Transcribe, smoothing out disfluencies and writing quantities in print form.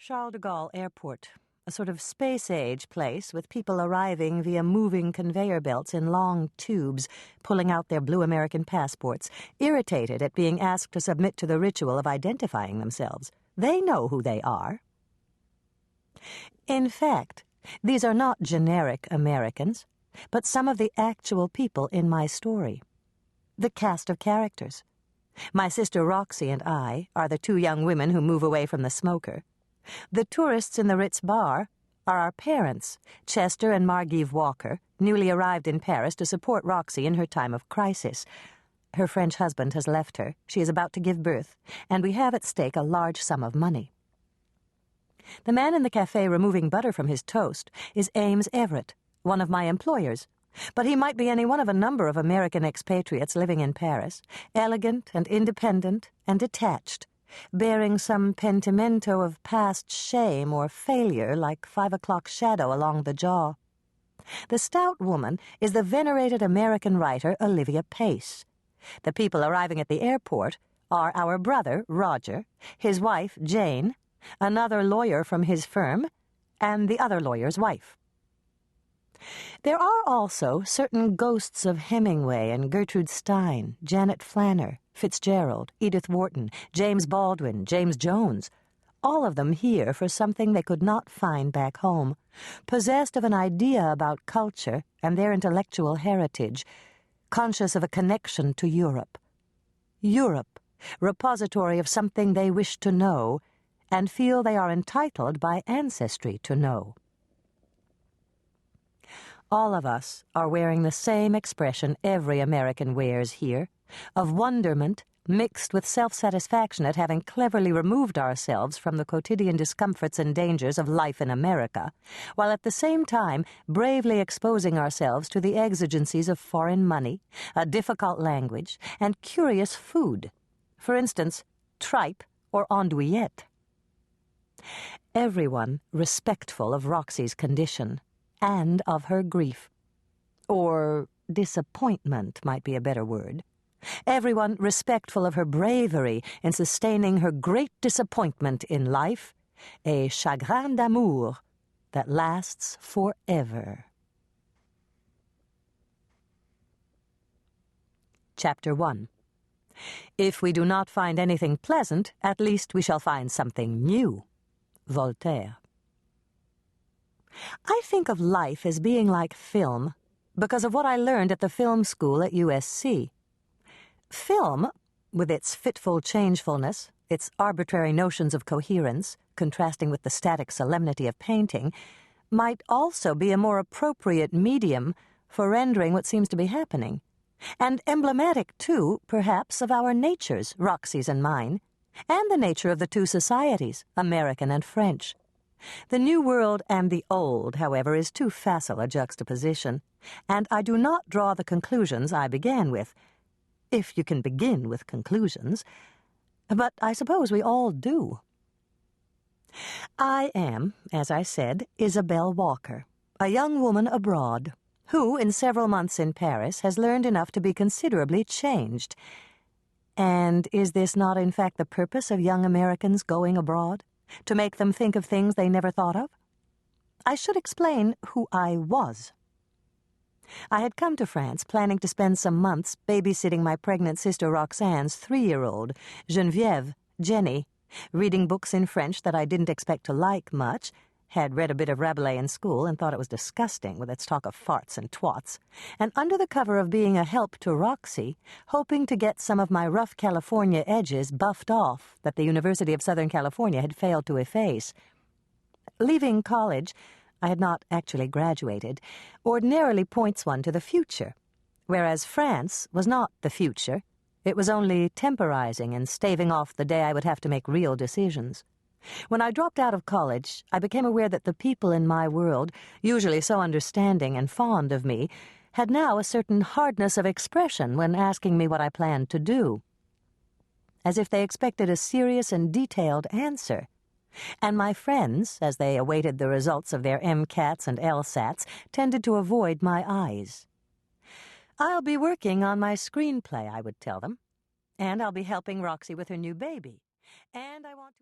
Charles de Gaulle Airport, a sort of space-age place with people arriving via moving conveyor belts in long tubes, pulling out their blue American passports, irritated at being asked to submit to the ritual of identifying themselves. They know who they are. In fact, these are not generic Americans, but some of the actual people in my story. The cast of characters. My sister Roxy and I are the two young women who move away from the smoker. The tourists in the Ritz bar are our parents, Chester and Mariage Walker, newly arrived in Paris to support Roxy in her time of crisis. Her French husband has left her. She is about to give birth, and we have at stake a large sum of money. The man in the cafe removing butter from his toast is Ames Everett, one of my employers, but he might be any one of a number of American expatriates living in Paris, elegant and independent and detached, bearing some pentimento of past shame or failure like 5 o'clock shadow along the jaw. The stout woman is the venerated American writer Olivia Pace. The people arriving at the airport are our brother, Roger, his wife, Jane, another lawyer from his firm, and the other lawyer's wife. There are also certain ghosts of Hemingway and Gertrude Stein, Janet Flanner, Fitzgerald, Edith Wharton, James Baldwin, James Jones, all of them here for something they could not find back home, possessed of an idea about culture and their intellectual heritage, conscious of a connection to Europe. Europe, repository of something they wish to know, and feel they are entitled by ancestry to know. All of us are wearing the same expression every American wears here, of wonderment mixed with self-satisfaction at having cleverly removed ourselves from the quotidian discomforts and dangers of life in America, while at the same time bravely exposing ourselves to the exigencies of foreign money, a difficult language, and curious food. For instance, tripe or andouillette. Everyone respectful of Roxy's condition, and of her grief. Or disappointment might be a better word. Everyone respectful of her bravery in sustaining her great disappointment in life, a chagrin d'amour that lasts forever. Chapter 1. If we do not find anything pleasant, at least we shall find something new. Voltaire. I think of life as being like film because of what I learned at the film school at USC. Film, with its fitful changefulness, its arbitrary notions of coherence, contrasting with the static solemnity of painting, might also be a more appropriate medium for rendering what seems to be happening, and emblematic, too, perhaps, of our natures, Roxy's and mine, and the nature of the two societies, American and French. The New World and the Old, however, is too facile a juxtaposition, and I do not draw the conclusions I began with, if you can begin with conclusions, but I suppose we all do. I am, as I said, Isabel Walker, a young woman abroad, who, in several months in Paris, has learned enough to be considerably changed. And is this not, in fact, the purpose of young Americans going abroad? To make them think of things they never thought of? I should explain who I was. I had come to France planning to spend some months babysitting my pregnant sister Roxanne's 3-year-old, Geneviève, Jenny, reading books in French that I didn't expect to like much, had read a bit of Rabelais in school and thought it was disgusting with its talk of farts and twats, and under the cover of being a help to Roxy, hoping to get some of my rough California edges buffed off that the University of Southern California had failed to efface. Leaving college, I had not actually graduated, ordinarily points one to the future, whereas France was not the future. It was only temporizing and staving off the day I would have to make real decisions. When I dropped out of college, I became aware that the people in my world, usually so understanding and fond of me, had now a certain hardness of expression when asking me what I planned to do, as if they expected a serious and detailed answer. And my friends, as they awaited the results of their MCATs and LSATs, tended to avoid my eyes. "I'll be working on my screenplay," I would tell them, "and I'll be helping Roxy with her new baby, and I want to..."